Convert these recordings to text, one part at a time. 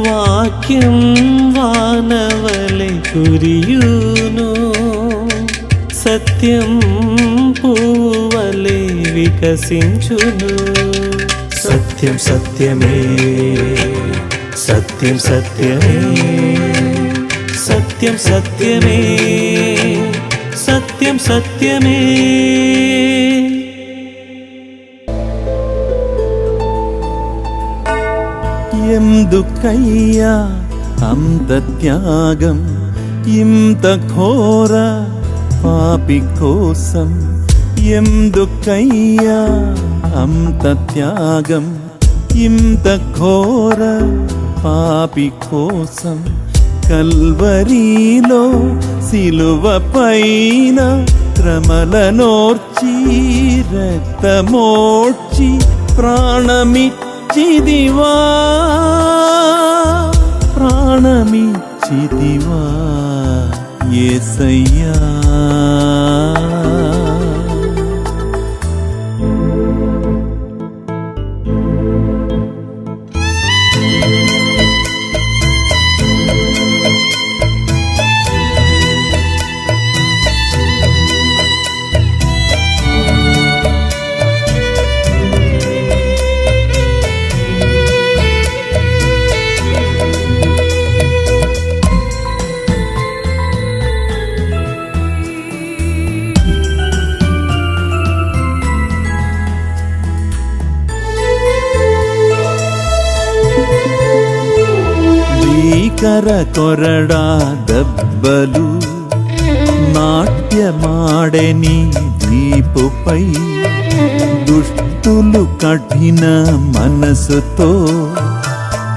వాక్యం వానవలె కురియును, సత్యం పూవలె వికసించును. సత్యం సత్యమే, సత్యం సత్యమే, సత్యం సత్యమే, సత్యం సత్యమే. ఎందుకయ్యా అంత త్యాగం, ఇంత ఘోర పాపి కోసం? ఎందుకయ్యా అంత త్యాగం, ఇంత ఘోర పాపి కోసం? కల్వరీలో సిలువ పైన శ్రమలనోర్చి రక్తమోడ్చి ప్రాణమిచ్చిదివా, ప్రాణమిచ్చిదివా యేసయ్యా. భీకర కొరడా దెబ్బలు నాట్యమాడెని దీపుపై, దుష్టులు కఠిన మనసుతో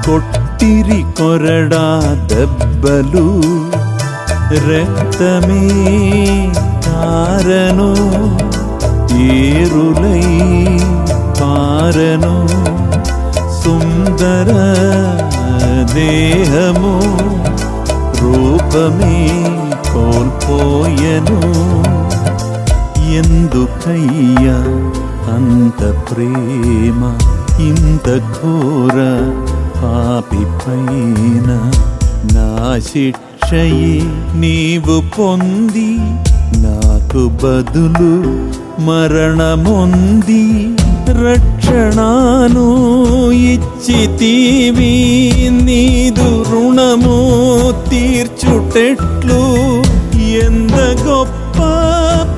కొట్టిరి కొరడా దెబ్బలు. రక్తమే కారను, ఏరులై పారను, సుందర దేహము రూపమే కోల్పోయెను. ఎందుకయ్యా అంత ప్రేమ, ఇంత ఘోర పాపి పైన? నా శిక్షయే నీవు పొంది, నాకు బదులు మరణమొంది, రక్షణను ఇచ్చితివి, నీదు రుణము తీర్చుటెట్లు? ఎంత గొప్ప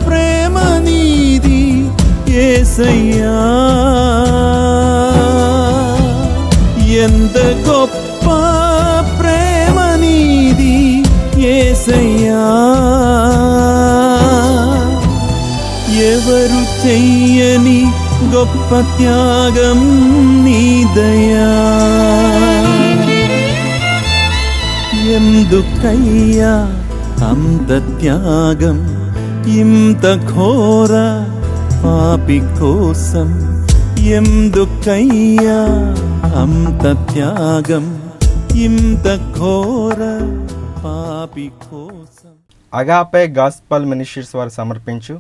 ప్రేమ నీది యేసయ్యా, ఎంత గొప్ప ప్రేమ నీది యేసయ్యా. ఎవరు చెయ్యని గొప్ప త్యాగం నీ దయా. ఎందుకయ్యా అంత త్యాగం, ఇంత ఘోర పాపి కోసం? ఎందుకయ్యా అంత త్యాగం, ఇంత ఘోర పాపి కోసం? అగాపే గాస్పల్ మినిస్ట్రీస్ వారు సమర్పించు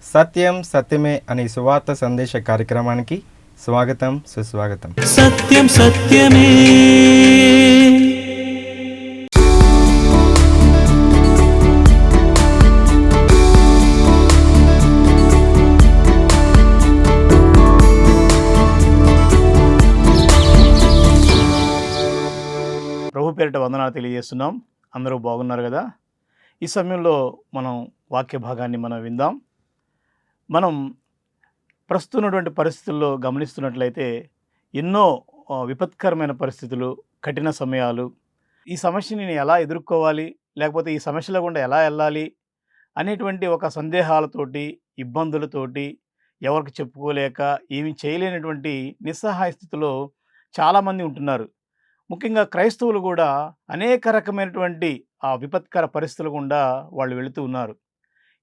సత్యం సత్యమే అనే సువార్త సందేశ కార్యక్రమానికి స్వాగతం, సుస్వాగతం. సత్యం సత్యమే. ప్రభు పేరిట వందనాలు తెలియజేస్తున్నాం. అందరూ బాగున్నారు కదా? ఈ సమయంలో మనం వాక్య భాగాన్ని మనం విందాం. మనం ప్రస్తుతం ఉన్నటువంటి పరిస్థితుల్లో గమనిస్తున్నట్లయితే ఎన్నో విపత్కరమైన పరిస్థితులు, కఠిన సమయాలు. ఈ సమస్యని నేను ఎలా ఎదుర్కోవాలి, లేకపోతే ఈ సమస్యల గుండా ఎలా వెళ్ళాలి అనేటువంటి ఒక సందేహాలతోటి, ఇబ్బందులతోటి, ఎవరికి చెప్పుకోలేక ఏమి చేయలేనటువంటి నిస్సహాయ స్థితిలో చాలామంది ఉంటున్నారు. ముఖ్యంగా క్రైస్తవులు కూడా అనేక రకమైనటువంటి ఆ విపత్కర పరిస్థితుల గుండా వాళ్ళు వెళుతూ ఉన్నారు.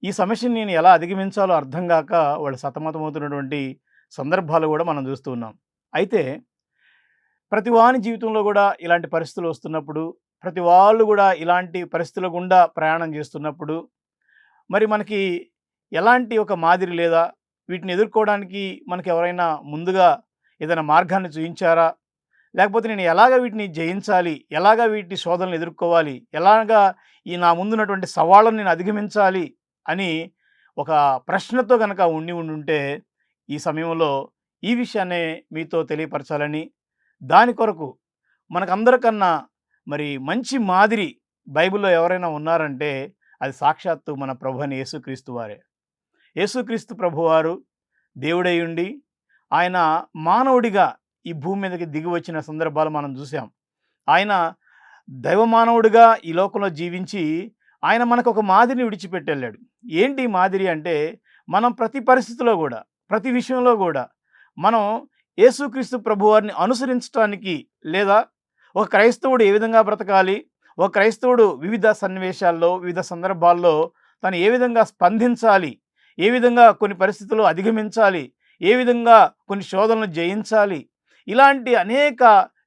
ఈ సమస్యని నేను ఎలా అధిగమించాలో అర్థం కాక వాళ్ళు సతమతమవుతున్నటువంటి సందర్భాలు కూడా మనం చూస్తూ ఉన్నాం. అయితే ప్రతి వాని జీవితంలో కూడా ఇలాంటి పరిస్థితులు వస్తున్నప్పుడు, ప్రతి వాళ్ళు కూడా ఇలాంటి పరిస్థితుల గుండా ప్రయాణం చేస్తున్నప్పుడు, మరి మనకి ఎలాంటి ఒక మాదిరి లేదా, వీటిని ఎదుర్కోవడానికి మనకి ఎవరైనా ముందుగా ఏదైనా మార్గాన్ని చూపించారా, లేకపోతే నేను ఎలాగ వీటిని జయించాలి, ఎలాగ వీటి శోధనలు ఎదుర్కోవాలి, ఎలాగా ఈ నా ముందున్నటువంటి సవాళ్ళను నేను అధిగమించాలి అని ఒక ప్రశ్నతో గనక ఉండుంటే ఈ సమయంలో ఈ విషయాన్నే మీతో తెలియపరచాలని, దాని కొరకు మనకందరికన్నా మరి మంచి మాదిరి బైబిల్‌లో ఎవరైనా ఉన్నారంటే అది సాక్షాత్తు మన ప్రభువైన యేసుక్రీస్తు వారే. యేసుక్రీస్తు ప్రభువారు దేవుడై ఉండి, ఆయన మానవుడిగా ఈ భూమి మీదకి దిగి వచ్చిన సందర్భాలు మనం చూసాం. ఆయన దైవ మానవుడిగా ఈ లోకంలో జీవించి, ఆయన మనకు ఒక మాదిరిని విడిచిపెట్టెళ్ళాడు. ఏంటి మాదిరి అంటే, మనం ప్రతి పరిస్థితిలో గూడా, ప్రతి విషయంలో గూడా మనం యేసుక్రీస్తు ప్రభువారిని అనుసరించటానికి, లేదా ఒక క్రైస్తవుడు ఏ విధంగా బ్రతకాలి, ఒక క్రైస్తవుడు వివిధ సన్నివేశాల్లో, వివిధ సందర్భాల్లో తను ఏ విధంగా స్పందించాలి, ఏ విధంగా కొన్ని పరిస్థితుల్లో అధిగమించాలి, ఏ విధంగా కొన్ని శోధనలు జయించాలి, ఇలాంటి అనేక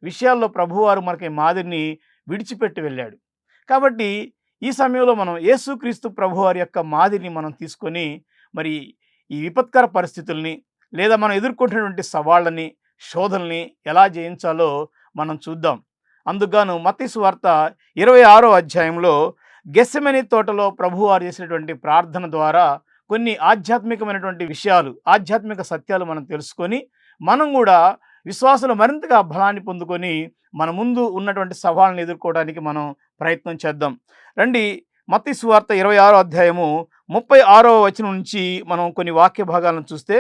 విషయాల్లో ప్రభువారు మనకి మాదిరిని విడిచిపెట్టి వెళ్ళాడు. కాబట్టి ఈ సమయంలో మనం యేసుక్రీస్తు ప్రభువారి యొక్క మాదిరిని మనం తీసుకొని మరి ఈ విపత్కర పరిస్థితుల్ని, లేదా మనం ఎదుర్కొంటున్నటువంటి సవాళ్ళని, శోధనల్ని ఎలా జయించాలో మనం చూద్దాం. అందుకుగాను మత్తయి సువార్త 26వ అధ్యాయంలో గెత్సెమనీ తోటలో ప్రభువారు చేసినటువంటి ప్రార్థన ద్వారా కొన్ని ఆధ్యాత్మికమైనటువంటి విషయాలు, ఆధ్యాత్మిక సత్యాలు మనం తెలుసుకొని, మనం కూడా విశ్వాసులు మరింతగా బలాన్ని పొందుకొని మన ముందు ఉన్నటువంటి సవాళ్ళను ఎదుర్కోవడానికి మనం ప్రయత్నం చేద్దాం. రండి, మత్తయి సువార్త 26వ అధ్యాయము 36వ వచనం నుంచి మనం కొన్ని వాక్య భాగాలను చూస్తే,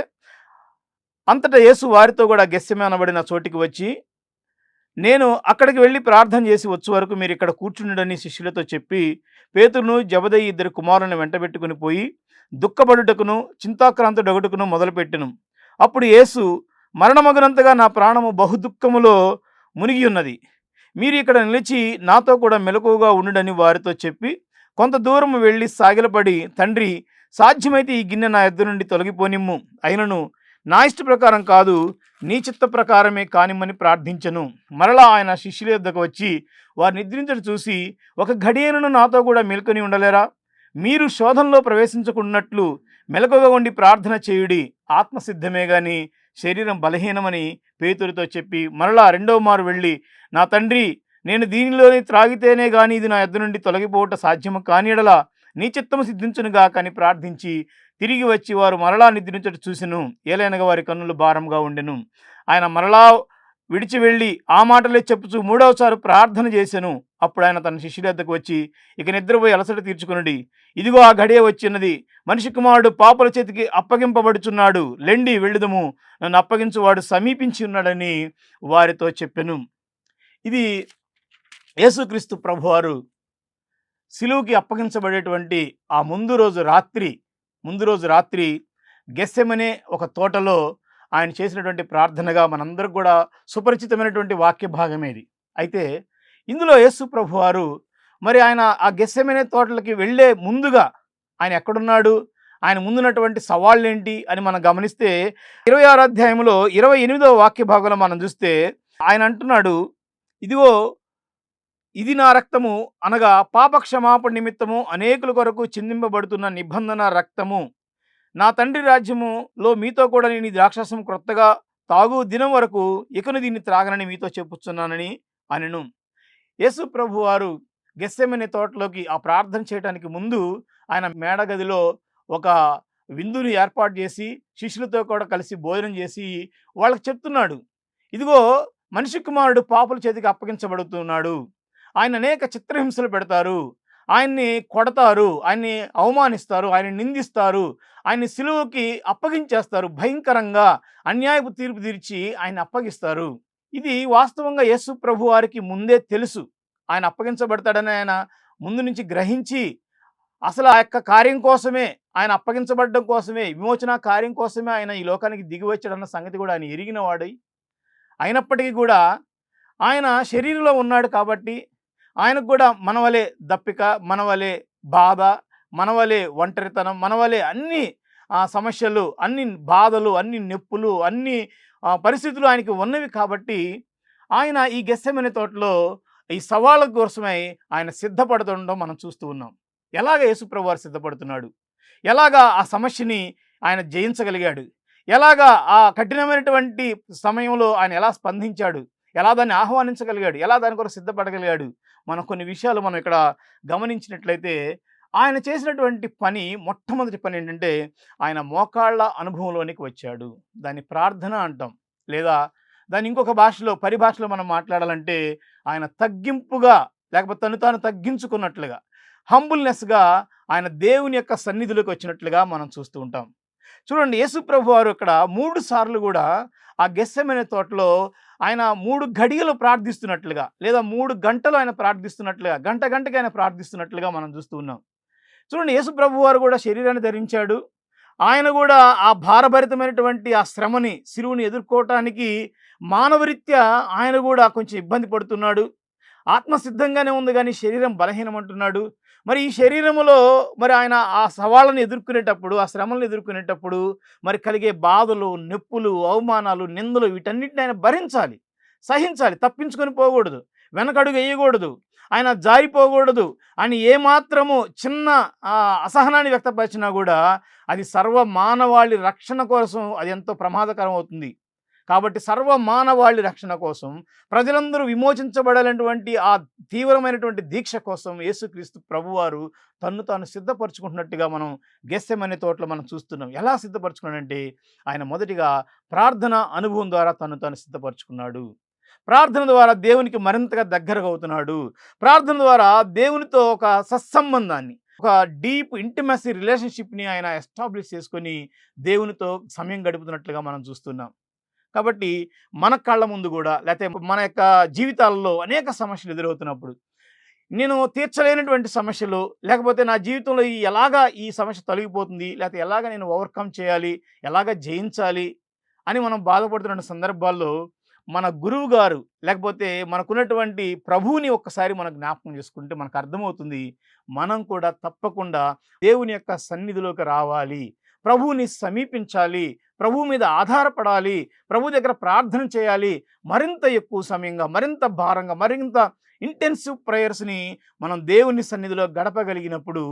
అంతటా యేసు వారితో కూడా గెత్సెమనీ అనబడిన చోటికి వచ్చి, నేను అక్కడికి వెళ్ళి ప్రార్థన చేసి వచ్చే వరకు మీరు ఇక్కడ కూర్చుండని శిష్యులతో చెప్పి, పేతురును జెబెదయి 2 కుమారులను వెంటబెట్టుకుని పోయి దుఃఖపడుటకును చింతాక్రాంతుడగుటకును మొదలుపెట్టెను. అప్పుడు యేసు, మరణమగునంతగా నా ప్రాణము బహుదుఃఖములో మునిగి ఉన్నది, మీరు ఇక్కడ నిలిచి నాతో కూడా మెలకువగా ఉండుడని వారితో చెప్పి కొంత దూరం వెళ్ళి సాగిలపడి, తండ్రి, సాధ్యమైతే ఈ గిన్నె నా యొద్ద నుండి తొలగిపోనిమ్ము, అయినను నా ఇష్ట ప్రకారం కాదు, నీ చిత్త ప్రకారమే కానిమ్మని ప్రార్థించెను. మరలా ఆయన శిష్యుల యొద్దకు వచ్చి వారు నిద్రించడం చూసి, ఒక ఘడియను నాతో కూడా మేల్కొని ఉండలేరా? మీరు శోధనలో ప్రవేశించకున్నట్లు మెలకువగా ఉండి ప్రార్థన చేయుడి, ఆత్మసిద్ధమే గాని శరీరం బలహీనమని పేతురుతో చెప్పి, మరలా రెండవ మారు వెళ్ళి, నా తండ్రి, నేను దీనిలోని త్రాగితేనే గాని ఇది నా యొద్ద నుండి తొలగిపోవట సాధ్యము కాని యెడల నీ చిత్తము సిద్ధించునుగా కానీ ప్రార్థించి తిరిగి వచ్చి వారు మరలా నిద్రించట చూసెను, ఏలైనగా వారి కన్నులు భారంగా ఉండెను. ఆయన మరలా విడిచి వెళ్ళి ఆ మాటలే చెప్పుచూ 3వసారి ప్రార్థన చేసెను. అప్పుడు ఆయన తన శిష్యుల వద్దకు వచ్చి, ఇక నిద్రపోయి అలసట తీర్చుకొనుడి, ఇదిగో ఆ గడియ వచ్చినది, మనిషి కుమారుడు పాపుల చేతికి అప్పగింపబడుచున్నాడు, లెండి వెళ్ళుదము, నన్ను అప్పగించువాడు సమీపించి ఉన్నాడని వారితో చెప్పెను. ఇది యేసుక్రీస్తు ప్రభువారు సిలువుకి అప్పగించబడేటువంటి ఆ ముందు రోజు రాత్రి గెత్సెమనే ఒక తోటలో ఆయన చేసినటువంటి ప్రార్థనగా మనందరికి కూడా సుపరిచితమైనటువంటి వాక్య భాగమేది. అయితే ఇందులో యేసు ప్రభువారు మరి ఆయన ఆ గెత్సెమనే తోటలకి వెళ్ళే ముందుగా ఆయన ఎక్కడున్నాడు, ఆయన ముందున్నటువంటి సవాళ్ళు ఏంటి అని మనం గమనిస్తే 26వ అధ్యాయంలో 28వ వాక్య భాగంలో మనం చూస్తే ఆయన అంటున్నాడు, ఇదిగో ఇది నా రక్తము, అనగా పాప క్షమాపణ నిమిత్తము అనేకుల కొరకు చిందింపబడుతున్న నిబంధన రక్తము, నా తండ్రి రాజ్యములో మీతో కూడా నేను ఈ ద్రాక్షారసం క్రొత్తగా తాగు దినం వరకు ఇకను దీన్ని త్రాగనని మీతో చెప్పుచున్నానని అనెను. యేసు ప్రభువారు గెత్సెమనే తోటలోకి ఆ ప్రార్థన చేయడానికి ముందు ఆయన మేడగదిలో ఒక విందుని ఏర్పాటు చేసి శిష్యులతో కూడా కలిసి భోజనం చేసి వాళ్ళకి చెప్తున్నాడు, ఇదిగో మనిషి కుమారుడు పాపుల చేతికి అప్పగించబడుతున్నాడు, ఆయన అనేక చిత్రహింసలు పెడతారు, ఆయన్ని కొడతారు, ఆయన్ని అవమానిస్తారు, ఆయన్ని నిందిస్తారు, ఆయన్ని సిలువకి అప్పగించేస్తారు, భయంకరంగా అన్యాయపు తీర్పు తీర్చి ఆయన అప్పగిస్తారు. ఇది వాస్తవంగా యేసు ప్రభు వారికి ముందే తెలుసు, ఆయన అప్పగించబడతాడని ఆయన ముందు నుంచి గ్రహించి, అసలు ఆ యొక్క కార్యం కోసమే, ఆయన అప్పగించబడడం కోసమే, విమోచన కార్యం కోసమే ఆయన ఈ లోకానికి దిగి వచ్చాడన్న సంగతి కూడా ఆయన ఎరిగిన వాడై, అయినప్పటికీ కూడా ఆయన శరీరంలో ఉన్నాడు కాబట్టి ఆయనకు కూడా మనవలే దప్పిక, మనవలే బాధ, మనవలే ఒంటరితనం, మనవలే అన్ని సమస్యలు, అన్ని బాధలు, అన్ని నొప్పులు, అన్ని పరిస్థితులు ఆయనకి ఉన్నవి కాబట్టి ఆయన ఈ గెత్సెమనే తోటలో ఈ సవాళ్ళ కోసమై ఆయన సిద్ధపడుతుండడం మనం చూస్తూ ఉన్నాం. ఎలాగ యేసుప్రభు వారు సిద్ధపడుతున్నాడు, ఎలాగా ఆ సమస్యని ఆయన జయించగలిగాడు, ఎలాగా ఆ కఠినమైనటువంటి సమయంలో ఆయన ఎలా స్పందించాడు, ఎలా దాన్ని ఆహ్వానించగలిగాడు, ఎలా దాని కొరకు సిద్ధపడగలిగాడు. మనం కొన్ని విషయాలు మనం ఇక్కడ గమనించినట్లయితే ఆయన చేసినటువంటి పని, మొట్టమొదటి పని ఏంటంటే ఆయన మోకాళ్ళ అనుభవంలోనికి వచ్చాడు. దాన్ని ప్రార్థన అంటాం. లేదా దాన్ని ఇంకొక భాషలో, పరిభాషలో మనం మాట్లాడాలంటే ఆయన తగ్గింపుగా, లేకపోతే తను తాను తగ్గించుకున్నట్లుగా, హంబుల్నెస్గా ఆయన దేవుని యొక్క సన్నిధిలోకి వచ్చినట్లుగా మనం చూస్తూ ఉంటాం. చూడండి, యేసు ప్రభు వారు ఇక్కడ 3 సార్లు కూడా ఆ గెత్సెమనే తోటలో ఆయన 3 గడియలు ప్రార్థిస్తున్నట్లుగా, లేదా 3 గంటలు ఆయన ప్రార్థిస్తున్నట్లుగా, గంట గంటకి ఆయన ప్రార్థిస్తున్నట్లుగా మనం చూస్తూ ఉన్నాం. చూడండి, యేసు ప్రభు వారు కూడా శరీరాన్ని ధరించాడు. ఆయన కూడా ఆ భారభరితమైనటువంటి ఆ శ్రమని, శిలువని ఎదుర్కోవటానికి మానవరీత్యా ఆయన కూడా కొంచెం ఇబ్బంది పడుతున్నాడు. ఆత్మ సిద్ధంగానే ఉంది కానీ శరీరం బలహీనం అంటున్నాడు. మరి ఈ శరీరములో మరి ఆయన ఆ సవాళ్ళను ఎదుర్కొనేటప్పుడు, ఆ శ్రమలను ఎదుర్కొనేటప్పుడు మరి కలిగే బాధలు, నొప్పులు, అవమానాలు, నిందలు వీటన్నిటిని ఆయన భరించాలి, సహించాలి, తప్పించుకొని పోకూడదు, వెనకడుగు వేయకూడదు, ఆయన జారిపోకూడదు అని ఏమాత్రము చిన్న అసహనాన్ని వ్యక్తపరిచినా కూడా అది సర్వ మానవాళి రక్షణ కోసం అది ఎంతో ప్రమాదకరం అవుతుంది. కాబట్టి సర్వ మానవాళి రక్షణ కోసం, ప్రజలందరూ విమోచించబడాలనేటువంటి ఆ తీవ్రమైనటువంటి దీక్ష కోసం యేసుక్రీస్తు ప్రభువారు తన్ను తాను సిద్ధపరచుకుంటున్నట్టుగా మనం గెత్సెమనే తోటలో మనం చూస్తున్నాం. ఎలా సిద్ధపరచుకున్నాడంటే ఆయన మొదటిగా ప్రార్థన అనుభవం ద్వారా తన్ను తాను సిద్ధపరచుకున్నాడు. ప్రార్థన ద్వారా దేవునికి మరింతగా దగ్గరగా అవుతున్నాడు. ప్రార్థన ద్వారా దేవునితో ఒక సత్సంబంధాన్ని, ఒక డీప్ ఇంటిమసీ రిలేషన్షిప్ని ఆయన ఎస్టాబ్లిష్ చేసుకొని దేవునితో సమయం గడుపుతున్నట్లుగా మనం చూస్తున్నాం. కాబట్టి మన కళ్ళ ముందు కూడా, లేకపోతే మన యొక్క జీవితాలలో అనేక సమస్యలు ఎదురవుతున్నప్పుడు, నేను తీర్చలేనటువంటి సమస్యలు, లేకపోతే నా జీవితంలో ఎలాగా ఈ సమస్య తొలగిపోతుంది, లేకపోతే ఎలాగ నేను ఓవర్కమ్ చేయాలి, ఎలాగ జయించాలి అని మనం బాధపడుతున్న సందర్భాల్లో మన గురువు గారు, లేకపోతే మనకున్నటువంటి ప్రభువుని ఒక్కసారి మనం జ్ఞాపకం చేసుకుంటే మనకు అర్థమవుతుంది, మనం కూడా తప్పకుండా దేవుని యొక్క సన్నిధిలోకి రావాలి, ప్రభువుని సమీపించాలి, ప్రభువు మీద ఆధారపడాలి, ప్రభు దగ్గర ప్రార్థన చేయాలి. మరింత ఎక్కువ సమయంగా, మరింత భారంగా, మరింత ఇంటెన్సివ్ ప్రేయర్స్ని మనం దేవుని సన్నిధిలో గడపగలిగినప్పుడు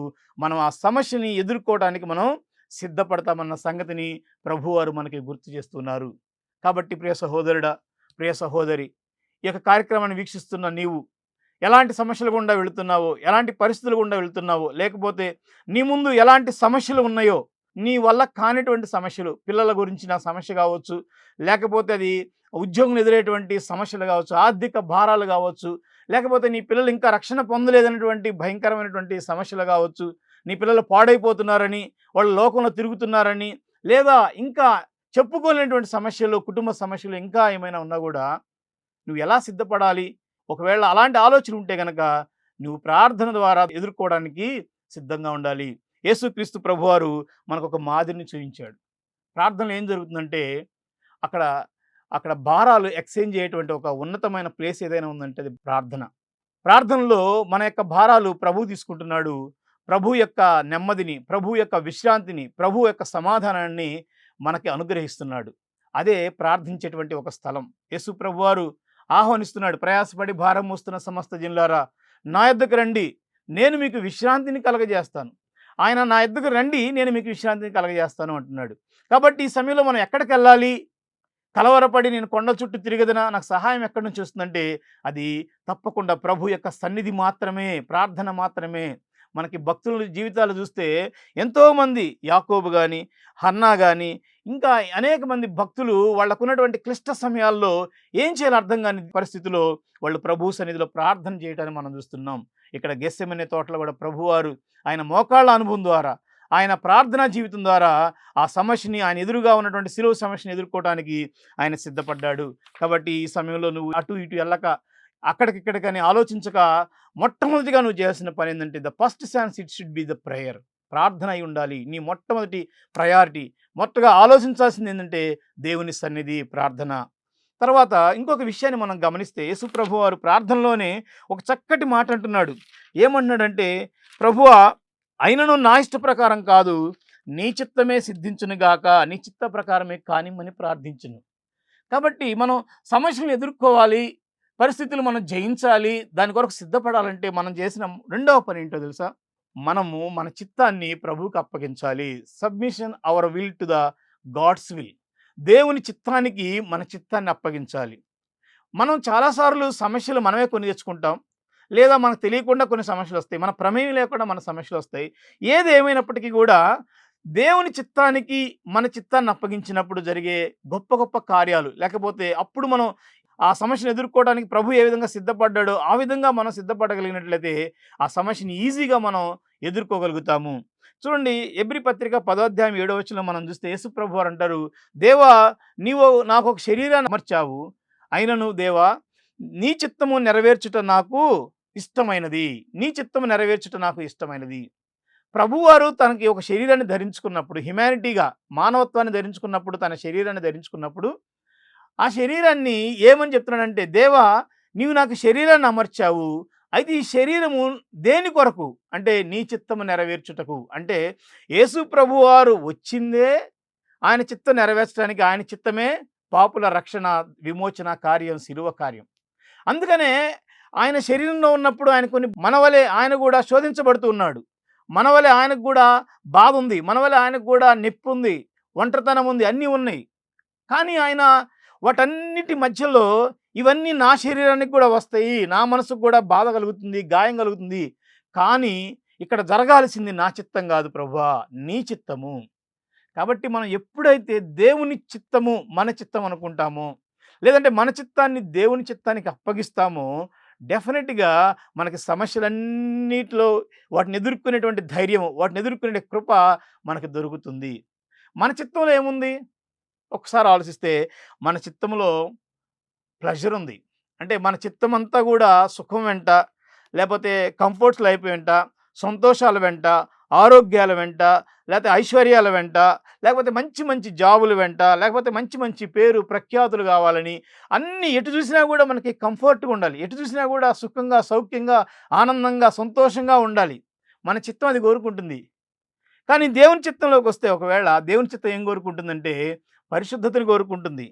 మనం ఆ సమస్యని ఎదుర్కోవడానికి మనం సిద్ధపడతామన్న సంగతిని ప్రభువారు మనకి గుర్తు చేస్తున్నారు. కాబట్టి ప్రియ సహోదరుడా, ప్రియ సహోదరి, ఈ యొక్క కార్యక్రమాన్ని వీక్షిస్తున్న నీవు ఎలాంటి సమస్యలు గుండా వెళుతున్నావో, ఎలాంటి పరిస్థితులు గుండా వెళుతున్నావో, లేకపోతే నీ ముందు ఎలాంటి సమస్యలు ఉన్నాయో, నీ వల్ల కానిటువంటి సమస్యలు, పిల్లల గురించిన సమస్య కావచ్చు, లేకపోతే అది ఉద్యోగం ఎదురేటువంటి సమస్యలు కావచ్చు, ఆర్థిక భారాలు కావచ్చు, లేకపోతే నీ పిల్లలు ఇంకా రక్షణ పొందలేదనేటువంటి భయంకరమైనటువంటి సమస్యలు కావచ్చు, నీ పిల్లలు పాడైపోతున్నారని, వాళ్ళు లోకంలో తిరుగుతున్నారని, లేదా ఇంకా చెప్పుకోలేనటువంటి సమస్యలు, కుటుంబ సమస్యలు ఇంకా ఏమైనా ఉన్నా కూడా నువ్వు ఎలా సిద్ధపడాలి? ఒకవేళ అలాంటి ఆలోచన ఉంటే కనుక నువ్వు ప్రార్థన ద్వారా ఎదుర్కోవడానికి సిద్ధంగా ఉండాలి. యేసుక్రీస్తు ప్రభువారు మనకు ఒక మాదిరిని చూపించాడు. ప్రార్థనలో ఏం జరుగుతుందంటే అక్కడ భారాలు ఎక్స్చేంజ్ అయ్యేటువంటి ఒక ఉన్నతమైన ప్లేస్ ఏదైనా ఉందంటే అది ప్రార్థన. ప్రార్థనలో మన యొక్క భారాలు ప్రభు తీసుకుంటున్నాడు. ప్రభు యొక్క నెమ్మదిని, ప్రభు యొక్క విశ్రాంతిని, ప్రభు యొక్క సమాధానాన్ని మనకి అనుగ్రహిస్తున్నాడు. అదే ప్రార్థించేటువంటి ఒక స్థలం. యేసు ప్రభువారు ఆహ్వానిస్తున్నాడు, ప్రయాసపడి భారం మోస్తున్న సమస్త జనులారా నా యొద్దకు రండి, నేను మీకు విశ్రాంతిని కలగజేస్తాను. ఆయన నా యొద్దకు రండి, నేను మీకు విశ్రాంతిని కలగజేస్తాను అంటున్నాడు. కాబట్టి ఈ సమయంలో మనం ఎక్కడికి వెళ్ళాలి? కలవరపడి నేను కొండ చుట్టూ తిరిగదనా, నాకు సహాయం ఎక్కడి నుంచి వస్తుందంటే అది తప్పకుండా ప్రభు యొక్క సన్నిధి మాత్రమే, ప్రార్థన మాత్రమే. మనకి భక్తుల జీవితాలు చూస్తే ఎంతోమంది, యాకోబు కానీ, హన్నా కానీ, ఇంకా అనేక మంది భక్తులు వాళ్ళకున్నటువంటి క్లిష్ట సమయాల్లో ఏం చేయాలో అర్థం కాని పరిస్థితిలో వాళ్ళు ప్రభు సన్నిధిలో ప్రార్థన చేయటాన్ని మనం చూస్తున్నాం. ఇక్కడ గెత్సెమనే తోటలో కూడా ప్రభువారు ఆయన మోకాళ్ళ అనుభవం ద్వారా, ఆయన ప్రార్థనా జీవితం ద్వారా ఆ సమస్యని, ఆయన ఎదురుగా ఉన్నటువంటి శిలువ సమస్యని ఎదుర్కోవడానికి ఆయన సిద్ధపడ్డాడు. కాబట్టి ఈ సమయంలో నువ్వు అటు ఇటు వెళ్ళక, అక్కడికిక్కడికని ఆలోచించక, మొట్టమొదటిగా నువ్వు చేయాల్సిన పని ఏంటంటే the first chance it should be the prayer. ప్రార్థన అయి ఉండాలి నీ మొట్టమొదటి ప్రయారిటీ. మొట్టగా ఆలోచించాల్సింది ఏంటంటే దేవుని సన్నిధి, ప్రార్థన. తర్వాత ఇంకొక విషయాన్ని మనం గమనిస్తే యేసు ప్రభు వారు ప్రార్థనలోనే ఒక చక్కటి మాట అంటున్నాడు. ఏమంటున్నాడంటే, ప్రభువా అయినను నా ఇష్ట ప్రకారం కాదు, నీ చిత్తమే సిద్ధించునుగాక, నీ చిత్త ప్రకారమే కానిమ్మని ప్రార్థించును. కాబట్టి మనం సమస్యలను ఎదుర్కోవాలి, పరిస్థితులు మనం జయించాలి, దాని కొరకు సిద్ధపడాలంటే మనం చేసిన రెండవ పని ఏంటో తెలుసా? మనము మన చిత్తాన్ని ప్రభువుకి అప్పగించాలి. Submission our will to the God's will. దేవుని చిత్తానికి మన చిత్తాన్ని అప్పగించాలి. మనం చాలాసార్లు సమస్యలు మనమే కొని తెచ్చుకుంటాం. లేదా మనకు తెలియకుండా కొన్ని సమస్యలొస్తాయి. మన ప్రమేయం లేకుండా మన సమస్యలొస్తాయి. ఏది ఏమైనప్పటికీ గూడా దేవుని చిత్తానికి మన చిత్తాన్ని అప్పగించినప్పుడు జరిగే గొప్ప గొప్ప కార్యాలు, లేకపోతే అప్పుడు మనం ఆ సమస్యను ఎదుర్కోవడానికి ప్రభు ఏ విధంగా సిద్ధపడ్డాడో, ఆ విధంగా మనం సిద్ధపడగలిగినట్లయితే ఆ సమస్యని ఈజీగా మనం ఎదుర్కోగలుగుతాము. చూడండి, ఎబ్రీ పత్రిక 10వ అధ్యాయం 7వ వచనంలో మనం చూస్తే యేసు ప్రభువారు అంటారు, దేవా నీవు నాకొక శరీరాన్ని అమర్చావు. అయినను దేవా నీ చిత్తము నెరవేర్చుట నాకు ఇష్టమైనది. నీ చిత్తము నెరవేర్చుట నాకు ఇష్టమైనది. ప్రభువారు తనకి ఒక శరీరాన్ని ధరించుకున్నప్పుడు, హ్యుమానిటీగా మానవత్వాన్ని ధరించుకున్నప్పుడు, తన శరీరాన్ని ధరించుకున్నప్పుడు, ఆ శరీరాన్ని ఏమని చెప్తున్నాడంటే, దేవా నీవు నాకు శరీరాన్ని అమర్చావు. అయితే ఈ శరీరము దేని కొరకు అంటే నీ చిత్తము నెరవేర్చుటకు. అంటే యేసు ప్రభువారు వచ్చిందే ఆయన చిత్తం నెరవేర్చడానికి. ఆయన చిత్తమే పాపుల రక్షణ, విమోచన కార్యం, శిలువ కార్యం. అందుకనే ఆయన శరీరంలో ఉన్నప్పుడు ఆయన కొన్ని మనవలే ఆయన కూడా శోధించబడుతూ ఉన్నాడు. మనవలే ఆయనకు కూడా బాధ ఉంది. మనవలే ఆయనకు కూడా నొప్పి ఉంది, ఒంటరితనం ఉంది, అన్నీ ఉన్నాయి. కానీ ఆయన వాటన్నిటి మధ్యలో ఇవన్నీ నా శరీరానికి కూడా వస్తాయి, నా మనసుకు కూడా బాధ కలుగుతుంది, గాయం కలుగుతుంది. కానీ ఇక్కడ జరగాల్సింది నా చిత్తం కాదు ప్రభువా, నీ చిత్తము. కాబట్టి మనం ఎప్పుడైతే దేవుని చిత్తము మన చిత్తం అనుకుంటామో, లేదంటే మన చిత్తాన్ని దేవుని చిత్తానికి అప్పగిస్తామో, డెఫినెట్గా మనకి సమస్యలన్నిటిలో వాటిని ఎదుర్కొనేటువంటి ధైర్యం, వాటిని ఎదుర్కొనే కృప మనకు దొరుకుతుంది. మన చిత్తంలో ఏముంది ఒకసారి ఆలోచిస్తే, మన చిత్తంలో ప్లెజర్ ఉంది. అంటే మన చిత్తం అంతా కూడా సుఖం వెంట, లేకపోతే కంఫర్ట్స్ లైఫ్ వెంట, సంతోషాల వెంట, ఆరోగ్యాల వెంట, లేకపోతే ఐశ్వర్యాల వెంట, లేకపోతే మంచి మంచి జాబుల వెంట, లేకపోతే మంచి మంచి పేరు ప్రఖ్యాతులు కావాలని, అన్నీ ఎటు చూసినా కూడా మనకి కంఫర్ట్గా ఉండాలి. ఎటు చూసినా కూడా సుఖంగా, సౌఖ్యంగా, ఆనందంగా, సంతోషంగా ఉండాలి. మన చిత్తం అది కోరుకుంటుంది. కానీ దేవుని చిత్తంలోకి వస్తే, ఒకవేళ దేవుని చిత్తం ఏం కోరుకుంటుందంటే పరిశుద్ధతను కోరుకుంటుంది.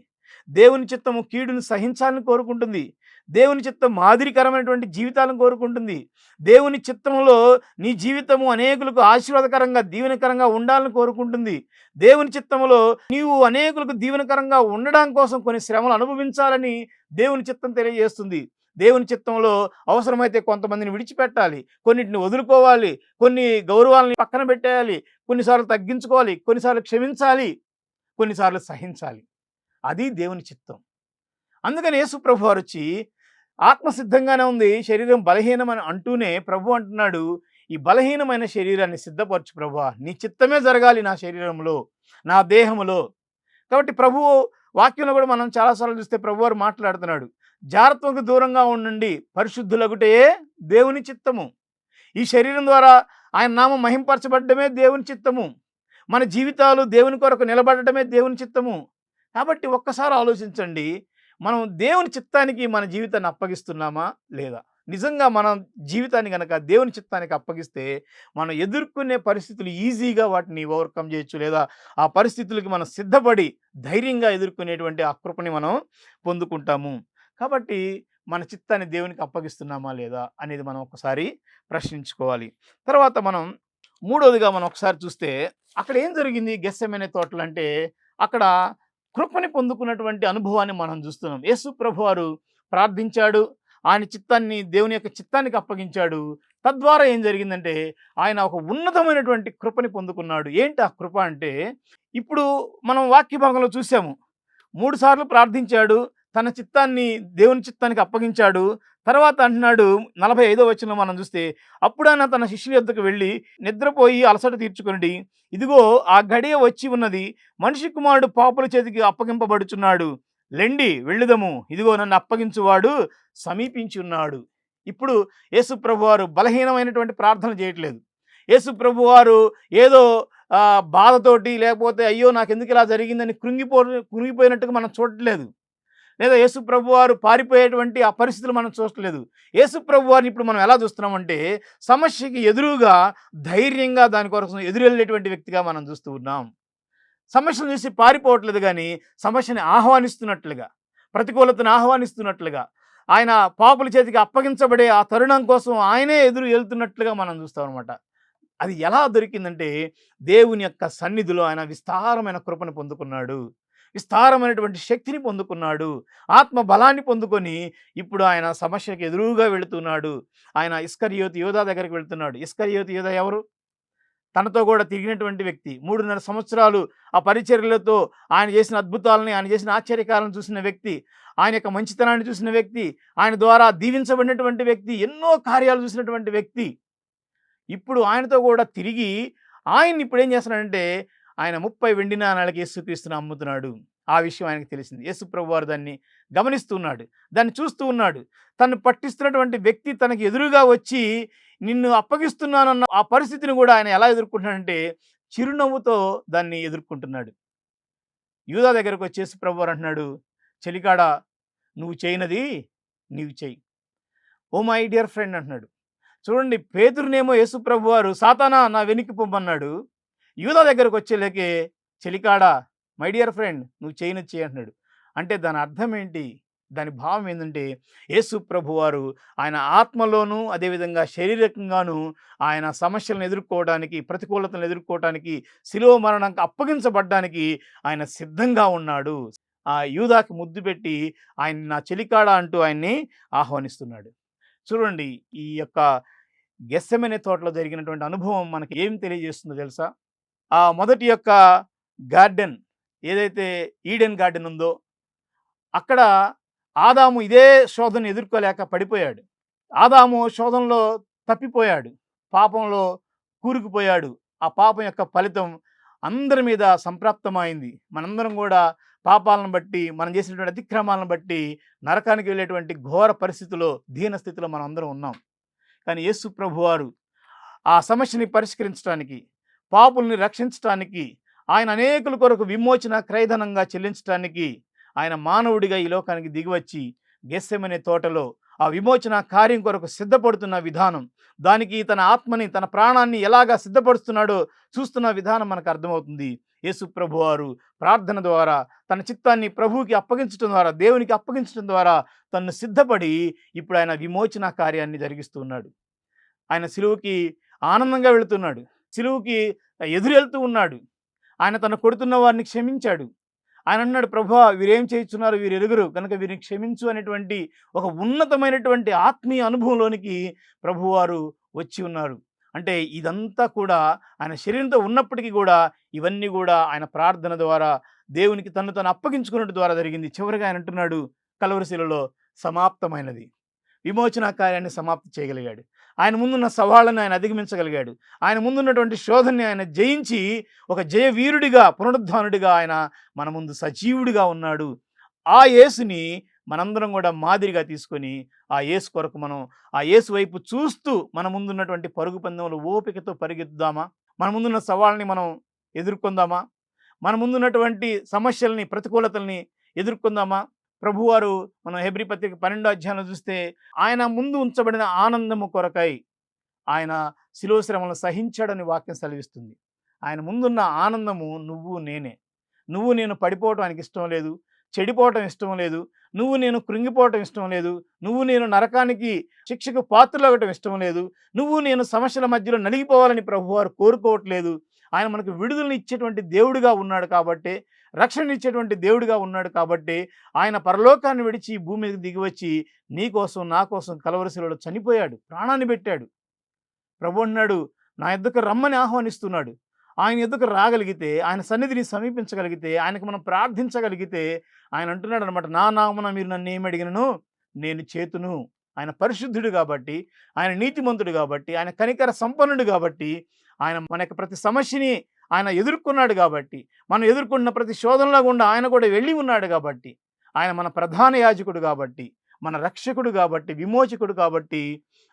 దేవుని చిత్తము కీడును సహించాలని కోరుకుంటుంది. దేవుని చిత్తం మాదిరికరమైనటువంటి జీవితాలను కోరుకుంటుంది. దేవుని చిత్తంలో నీ జీవితము అనేకులకు ఆశీర్వాదకరంగా, దీవెనకరంగా ఉండాలని కోరుకుంటుంది. దేవుని చిత్తంలో నీవు అనేకులకు దీవెనకరంగా ఉండడం కోసం కొన్ని శ్రమలు అనుభవించాలని దేవుని చిత్తం తెలియజేస్తుంది. దేవుని చిత్తంలో అవసరమైతే కొంతమందిని విడిచిపెట్టాలి, కొన్నిటిని వదులుకోవాలి, కొన్ని గౌరవాలని పక్కన పెట్టేయాలి, కొన్నిసార్లు తగ్గించుకోవాలి, కొన్నిసార్లు క్షమించాలి, కొన్నిసార్లు సహించాలి. అది దేవుని చిత్తం. అందుకని యేసు ప్రభు వారు వచ్చి, ఆత్మ సిద్ధంగానే ఉంది, శరీరం బలహీనమని అంటూనే ప్రభు అంటున్నాడు, ఈ బలహీనమైన శరీరాన్ని సిద్ధపరచు ప్రభువా, నీ చిత్తమే జరగాలి నా శరీరంలో, నా దేహములో. కాబట్టి ప్రభువు వాక్యంలో కూడా మనం చాలాసార్లు చూస్తే ప్రభువారు మాట్లాడుతున్నాడు, జారత్వకు దూరంగా ఉండండి, పరిశుద్ధులగుటే దేవుని చిత్తము. ఈ శరీరం ద్వారా ఆయన నామం మహింపరచబడ్డమే దేవుని చిత్తము. మన జీవితాలు దేవుని కొరకు నిలబడటమే దేవుని చిత్తము. కాబట్టి ఒక్కసారి ఆలోచించండి, మనం దేవుని చిత్తానికి మన జీవితాన్ని అప్పగిస్తున్నామా లేదా? నిజంగా మనం జీవితాన్ని కనుక దేవుని చిత్తానికి అప్పగిస్తే, మనం ఎదుర్కొనే పరిస్థితులు ఈజీగా వాటిని ఓవర్కమ్ చేయొచ్చు, లేదా ఆ పరిస్థితులకి మనం సిద్ధపడి ధైర్యంగా ఎదుర్కొనేటువంటి ఆ కృపని మనం పొందుకుంటాము. కాబట్టి మన చిత్తాన్ని దేవునికి అప్పగిస్తున్నామా లేదా అనేది మనం ఒకసారి ప్రశ్నించుకోవాలి. తర్వాత మనం మూడోదిగా మనం ఒకసారి చూస్తే, అక్కడ ఏం జరిగింది గెత్సెమనే తోటలో అంటే, అక్కడ కృపని పొందుకున్నటువంటి అనుభవాన్ని మనం చూస్తున్నాం. యేసు ప్రభువారు ప్రార్థించాడు, ఆయన చిత్తాన్ని దేవుని యొక్క చిత్తానికి అప్పగించాడు. తద్వారా ఏం జరిగిందంటే, ఆయన ఒక ఉన్నతమైనటువంటి కృపని పొందుకున్నాడు. ఏంటి ఆ కృప అంటే, ఇప్పుడు మనం వాక్య భాగంలో చూసాము, 3 సార్లు ప్రార్థించాడు, తన చిత్తాన్ని దేవుని చిత్తానికి అప్పగించాడు. తర్వాత అంటున్నాడు 45వ వచనంలో మనం చూస్తే, అప్పుడైనా తన శిష్యుల యొద్దకు వెళ్ళి, నిద్రపోయి అలసట తీర్చుకొనుడి, ఇదిగో ఆ గడియ వచ్చి ఉన్నది, మనిషి కుమారుడు పాపుల చేతికి అప్పగింపబడుచున్నాడు, లెండి వెళ్ళుదము, ఇదిగో నన్ను అప్పగించువాడు సమీపించి ఉన్నాడు. ఇప్పుడు యేసు ప్రభువారు బలహీనమైనటువంటి ప్రార్థన చేయట్లేదు. యేసు ప్రభువారు ఏదో బాధతోటి, లేకపోతే అయ్యో నాకెందుకు ఇలా జరిగిందని కృంగిపోయినట్టుగా మనం చూడట్లేదు, లేదా యేసు ప్రభువారు పారిపోయేటువంటి ఆ పరిస్థితులు మనం చూడలేదు. యేసు ప్రభువారిని ఇప్పుడు మనం ఎలా చూస్తున్నామంటే, సమస్యకి ఎదురుగా ధైర్యంగా దాని కొరకు ఎదురెళ్ళేటువంటి వ్యక్తిగా మనం చూస్తూ ఉన్నాం. సమస్యను చూసి పారిపోవట్లేదు, కానీ సమస్యని ఆహ్వానిస్తున్నట్లుగా, ప్రతికూలతను ఆహ్వానిస్తున్నట్లుగా, ఆయన పాపుల చేతికి అప్పగించబడే ఆ తరుణం కోసం ఆయనే ఎదురు వెళ్తున్నట్లుగా మనం చూస్తాం అనమాట. అది ఎలా దొరికిందంటే, దేవుని యొక్క సన్నిధిలో ఆయన విస్తారమైన కృపను పొందుకున్నాడు. విస్తారమైనటువంటి శక్తిని పొందుకున్నాడు, ఆత్మ బలాన్ని పొందుకొని ఇప్పుడు ఆయన సమస్యకు ఎదురుగా వెళుతున్నాడు. ఆయన ఇస్కరియోతు యోధా దగ్గరికి వెళ్తున్నాడు. ఇస్కరియోతు యోధా ఎవరు? తనతో కూడా తిరిగినటువంటి వ్యక్తి, 3.5 సంవత్సరాలు ఆ పరిచర్యలతో ఆయన చేసిన అద్భుతాలని, ఆయన చేసిన ఆశ్చర్యకాలను చూసిన వ్యక్తి, ఆయన యొక్క మంచితనాన్ని చూసిన వ్యక్తి, ఆయన ద్వారా దీవించబడినటువంటి వ్యక్తి, ఎన్నో కార్యాలు చూసినటువంటి వ్యక్తి. ఇప్పుడు ఆయనతో కూడా తిరిగి ఆయన్ని ఇప్పుడు ఏం చేస్తున్నాడంటే ఆయన 30 వెండి నాణాలకి యేసుక్రీస్తుని అమ్ముతున్నాడు. ఆ విషయం ఆయనకు తెలిసింది. యేసు ప్రభువారు దాన్ని గమనిస్తూ ఉన్నాడు, దాన్ని చూస్తూ ఉన్నాడు. తను పట్టిస్తున్నటువంటి వ్యక్తి తనకి ఎదురుగా వచ్చి నిన్ను అప్పగిస్తున్నానన్న ఆ పరిస్థితిని కూడా ఆయన ఎలా ఎదుర్కొంటున్నాడంటే చిరునవ్వుతో దాన్ని ఎదుర్కొంటున్నాడు. యూదా దగ్గరకు వచ్చి యేసు ప్రభువారు అంటున్నాడు, చెలికాడా, నువ్వు చేయనది నీవు చెయ్యి. ఓ మై డియర్ ఫ్రెండ్ అంటున్నాడు. చూడండి, పేతురునేమో యేసు ప్రభువారు సాతానా నా వెనక్కి పొమ్మన్నాడు. యూదా దగ్గరకు వచ్చేలేకే చెలికాడా, మై డియర్ ఫ్రెండ్, నువ్వు చేయనది చేయి అంటున్నాడు. అంటే దాని అర్థం ఏంటి? దాని భావం ఏంటంటే యేసు ప్రభువారు ఆయన ఆత్మలోనూ అదేవిధంగా శారీరకంగాను ఆయన సమస్యలను ఎదుర్కోవడానికి, ప్రతికూలతలను ఎదుర్కోవడానికి, శిలువ మరణంకి అప్పగించబడ్డానికి ఆయన సిద్ధంగా ఉన్నాడు. ఆ యూదాకి ముద్దు పెట్టి ఆయన నా చెలికాడా అంటూ ఆయన్ని ఆహ్వానిస్తున్నాడు. చూడండి, ఈ యొక్క గెత్సెమనే తోటలో జరిగినటువంటి అనుభవం మనకి ఏం తెలియజేస్తుందో తెలుసా? ఆ మొదటి యొక్క గార్డెన్ ఏదైతే ఈడెన్ గార్డెన్ ఉందో అక్కడ ఆదాము ఇదే శోధన ఎదుర్కోలేక పడిపోయాడు. ఆదాము శోధనలో తప్పిపోయాడు, పాపంలో కూరుకుపోయాడు. ఆ పాపం యొక్క ఫలితం అందరి మీద సంప్రాప్తమైంది. మనందరం కూడా పాపాలను బట్టి, మనం చేసినటువంటి అతిక్రమాలను బట్టి నరకానికి వెళ్ళేటువంటి ఘోర పరిస్థితిలో, దీన స్థితిలో మనం అందరం ఉన్నాం. కానీ యేసు ప్రభువారు ఆ సమస్యని పరిష్కరించడానికి, పాపుల్ని రక్షించడానికి, ఆయన అనేకుల కొరకు విమోచన క్రయధనంగా చెల్లించడానికి ఆయన మానవుడిగా ఈ లోకానికి దిగివచ్చి గెత్సెమనే తోటలో ఆ విమోచన కార్యం కొరకు సిద్ధపడుతున్న విధానం, దానికి తన ఆత్మని, తన ప్రాణాన్ని ఎలాగా సిద్ధపడుతున్నాడో చూస్తున్న విధానం మనకు అర్థమవుతుంది. యేసు ప్రభువారు ప్రార్థన ద్వారా తన చిత్తాన్ని ప్రభువుకి అప్పగించడం ద్వారా, దేవునికి అప్పగించడం ద్వారా తను సిద్ధపడి ఇప్పుడు ఆయన విమోచన కార్యాన్ని జరిగిస్తున్నాడు. ఆయన సిలువుకి ఆనందంగా వెళుతున్నాడు, సిలువుకి ఎదురెళ్తూ ఉన్నాడు. ఆయన తను కొడుతున్న వారిని క్షమించాడు. ఆయన అన్నాడు, ప్రభువా, వీరేం చేస్తున్నారు, వీరు ఎరుగరు కనుక వీరిని క్షమించు అనేటువంటి ఒక ఉన్నతమైనటువంటి ఆత్మీయ అనుభవంలోనికి ప్రభువారు వచ్చి ఉన్నారు. అంటే ఇదంతా కూడా ఆయన శరీరంతో ఉన్నప్పటికీ కూడా ఇవన్నీ కూడా ఆయన ప్రార్థన ద్వారా, దేవునికి తను అప్పగించుకున్నట్టు ద్వారా జరిగింది. చివరిగా ఆయన అంటున్నాడు, కలువరి శిలువలో సమాప్తమైనది. విమోచన కార్యాన్ని సమాప్తి చేయగలిగాడు. ఆయన ముందున్న సవాళ్ళని ఆయన అధిగమించగలిగాడు. ఆయన ముందున్నటువంటి శోధనని ఆయన జయించి ఒక జయవీరుడిగా, పునరుద్ధానుడిగా ఆయన మన ముందు సజీవుడిగా ఉన్నాడు. ఆ యేసుని మనందరం కూడా మాదిరిగా తీసుకొని ఆ యేసు కొరకు మనం ఆ యేసు వైపు చూస్తూ మన ముందున్నటువంటి పరుగు పందెంలో ఓపికతో పరిగెత్తుదామా? మన ముందున్న సవాళ్ళని మనం ఎదుర్కొందామా? మన ముందున్నటువంటి సమస్యల్ని, ప్రతికూలతల్ని ఎదుర్కొందామా? ప్రభువారు మనం హెబ్రీ పత్రిక 12వ అధ్యాయంలో చూస్తే ఆయన ముందు ఉంచబడిన ఆనందము కొరకై ఆయన శిలువ శ్రమలను సహించాడని వాక్యం సెలవిస్తుంది. ఆయన ముందున్న ఆనందము నువ్వు నేనే. నువ్వు నేను పడిపోవటం ఆయనకి ఇష్టం లేదు, చెడిపోవటం ఇష్టం లేదు, నువ్వు నేను కృంగిపోవటం ఇష్టం లేదు, నువ్వు నేను నరకానికి శిక్షకు పాత్రలవ్వటం ఇష్టం లేదు, నువ్వు నేను సమస్యల మధ్యలో నలిగిపోవాలని ప్రభువారు కోరుకోవట్లేదు. ఆయన మనకు విడుదలని ఇచ్చేటువంటి దేవుడిగా ఉన్నాడు కాబట్టి, రక్షణ ఇచ్చేటువంటి దేవుడిగా ఉన్నాడు కాబట్టి ఆయన పరలోకాన్ని విడిచి భూమి మీదకి దిగివచ్చి నీ కోసం, నా కోసం కలువరి శిలువలో చనిపోయాడు, ప్రాణాన్ని పెట్టాడు. ప్రభు అన్నాడు, నా యొద్దకు రమ్మని ఆహ్వానిస్తున్నాడు. ఆయన యొద్దకు రాగలిగితే, ఆయన సన్నిధిని సమీపించగలిగితే, ఆయనకు మనం ప్రార్థించగలిగితే ఆయన అంటున్నాడు అనమాట, నా నామమున మీరు నన్ను ఏమి అడిగినను నేను చేతును. ఆయన పరిశుద్ధుడు కాబట్టి, ఆయన నీతిమంతుడు కాబట్టి, ఆయన కనికర సంపన్నుడు కాబట్టి, ఆయన మన యొక్క ప్రతి సమస్యని ఆయన ఎదుర్కొన్నాడు కాబట్టి, మనం ఎదుర్కొన్న ప్రతి శోధనలో గుండా ఆయన కూడా వెళ్ళి ఉన్నాడు కాబట్టి, ఆయన మన ప్రధాన యాజకుడు కాబట్టి, మన రక్షకుడు కాబట్టి, విమోచకుడు కాబట్టి,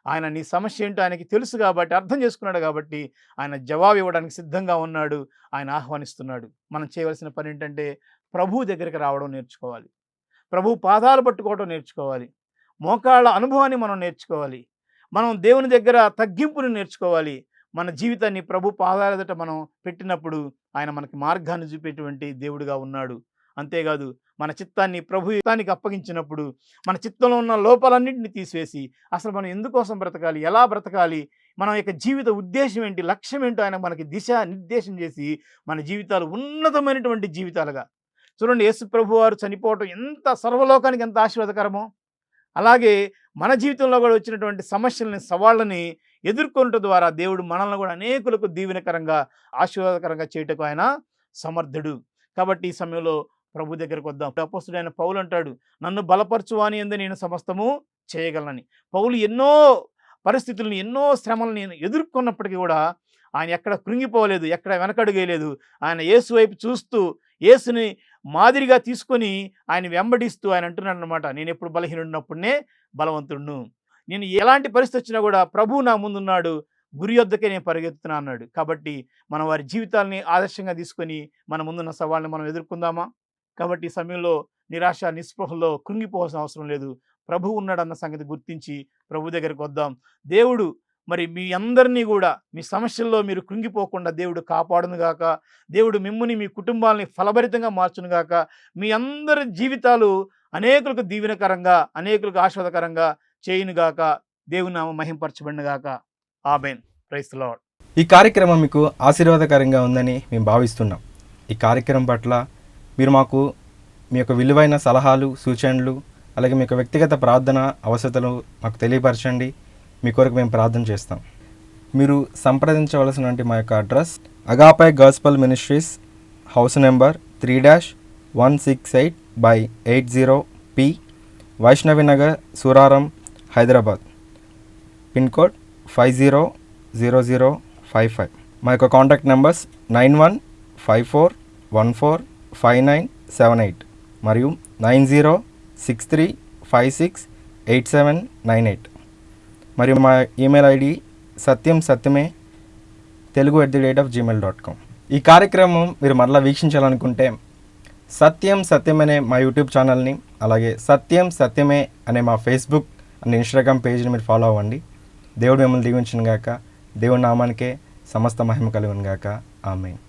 ఆయన నీ సమస్య ఏంటో ఆయనకి తెలుసు కాబట్టి, అర్థం చేసుకున్నాడు కాబట్టి ఆయన జవాబు ఇవ్వడానికి సిద్ధంగా ఉన్నాడు. ఆయన ఆహ్వానిస్తున్నాడు. మనం చేయవలసిన పని ఏంటంటే ప్రభు దగ్గరికి రావడం నేర్చుకోవాలి, ప్రభు పాదాలు పట్టుకోవడం నేర్చుకోవాలి, మోకాళ్ళ అనుభవాన్ని మనం నేర్చుకోవాలి, మనం దేవుని దగ్గర తగ్గింపుని నేర్చుకోవాలి. మన జీవితాన్ని ప్రభు పాదాల ఎదుట మనం పెట్టినప్పుడు ఆయన మనకి మార్గాన్ని చూపేటువంటి దేవుడిగా ఉన్నాడు. అంతేకాదు మన చిత్తాన్ని ప్రభు చిత్తానికి అప్పగించినప్పుడు మన చిత్తంలో ఉన్న లోపాలన్నింటినీ తీసివేసి అసలు మనం ఎందుకోసం బ్రతకాలి, ఎలా బ్రతకాలి, మన యొక్క జీవిత ఉద్దేశం ఏంటి, లక్ష్యం ఏంటో ఆయన మనకి దిశ నిర్దేశం చేసి మన జీవితాలు ఉన్నతమైనటువంటి జీవితాలుగా, చూడండి, యేసు ప్రభు వారు చనిపోవటం ఎంత సర్వలోకానికి ఎంత ఆశీర్వాదకరమో, అలాగే మన జీవితంలో కూడా వచ్చినటువంటి సమస్యలని, సవాళ్ళని ఎదుర్కొనటం ద్వారా దేవుడు మనల్ని కూడా అనేకులకు దీవెనకరంగా, ఆశీర్వాదకరంగా చేయటకు ఆయన సమర్థుడు. కాబట్టి ఈ సమయంలో ప్రభు దగ్గరికి వద్దాం. అపోస్తుడైన పౌలు అంటాడు, నన్ను బలపరచువాని యందు నేను సమస్తము చేయగలనని. పౌలు ఎన్నో పరిస్థితులను, ఎన్నో శ్రమలను ఎదుర్కొన్నప్పటికీ కూడా ఆయన ఎక్కడ కృంగిపోలేదు, ఎక్కడ వెనకడుగేయలేదు. ఆయన యేసు వైపు చూస్తూ, యేసుని మాదిరిగా తీసుకొని ఆయన వెంబడిస్తూ ఆయన అంటున్నాడు అనమాట, నేను ఎప్పుడు బలహీనున్నప్పుడే బలవంతుడును. నేను ఎలాంటి పరిస్థితి వచ్చినా కూడా ప్రభువు నా ముందున్నాడు, గురి యొద్దకే నేను పరిగెత్తుతున్నా అన్నాడు. కాబట్టి మనం వారి జీవితాలని ఆదర్శంగా తీసుకొని మన ముందున్న సవాళ్ళని మనం ఎదుర్కొందామా? కాబట్టి ఈ సమయంలో నిరాశ, నిస్పృహల్లో కృంగిపోవాల్సిన అవసరం లేదు. ప్రభువు ఉన్నాడన్న సంగతి గుర్తించి ప్రభు దగ్గరికి వద్దాం. దేవుడు మరి మీ అందరినీ కూడా మీ సమస్యల్లో మీరు కృంగిపోకుండా దేవుడు కాపాడునుగాక. దేవుడు మిమ్ముని, మీ కుటుంబాలని ఫలభరితంగా మార్చునుగాక. మీ అందరి జీవితాలు అనేకులకు దీవెనకరంగా, అనేకులకు ఆశీర్వాదకరంగా చేయునుగాక. దేవుని నామం మహింపరచబడినగాక. ఆమేన్. Praise the Lord. ఈ కార్యక్రమం మీకు ఆశీర్వాదకరంగా ఉందని మేము భావిస్తున్నాం. ఈ కార్యక్రమం పట్ల మీరు మాకు మీ యొక్క విలువైన సలహాలు, సూచనలు, అలాగే మీ యొక్క వ్యక్తిగత ప్రార్థన అవసరతలు మాకు తెలియపరచండి. మీ కొరకు మేము ప్రార్థన చేస్తాం. మీరు సంప్రదించవలసినటువంటి మా యొక్క address agape gospel ministries, house number 3-168/80 Vaishnavi Nagar, Suraram, Hyderabad. Pin code 500055. మా యొక్క కాంటాక్ట్ నెంబర్స్ 9154145978 మరియు 9063568798 మరియు మా ఈమెయిల్ ఐడి satyamsatyame@gmail.com. ఈ కార్యక్రమం మీరు మరలా వీక్షించాలనుకుంటే సత్యం సత్యమనే మా యూట్యూబ్ ఛానల్ని, అలాగే సత్యం సత్యమే అనే మా ఫేస్బుక్ అండ్ ఇన్స్టాగ్రామ్ పేజ్ని మీరు ఫాలో అవ్వండి. దేవుడు మిమ్మల్ని దీవించును గాక. దేవుడి నామానికే సమస్త మహిమ కలుగును గాక. ఆమేన్.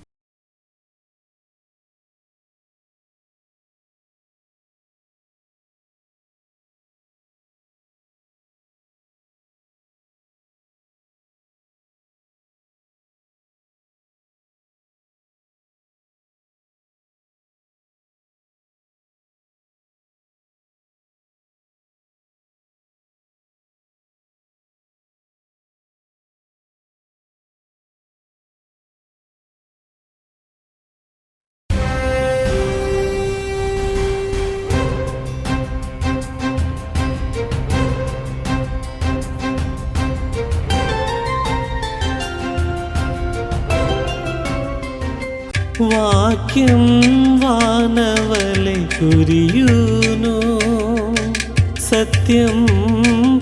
వాక్యం వానవలె కురియును, సత్యం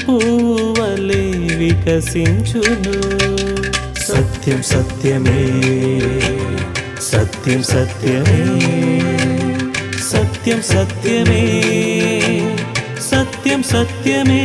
పూవలె వికసించును. సత్యం సత్యమే, సత్యం సత్యమే, సత్యం సత్యమే, సత్యం సత్యమే.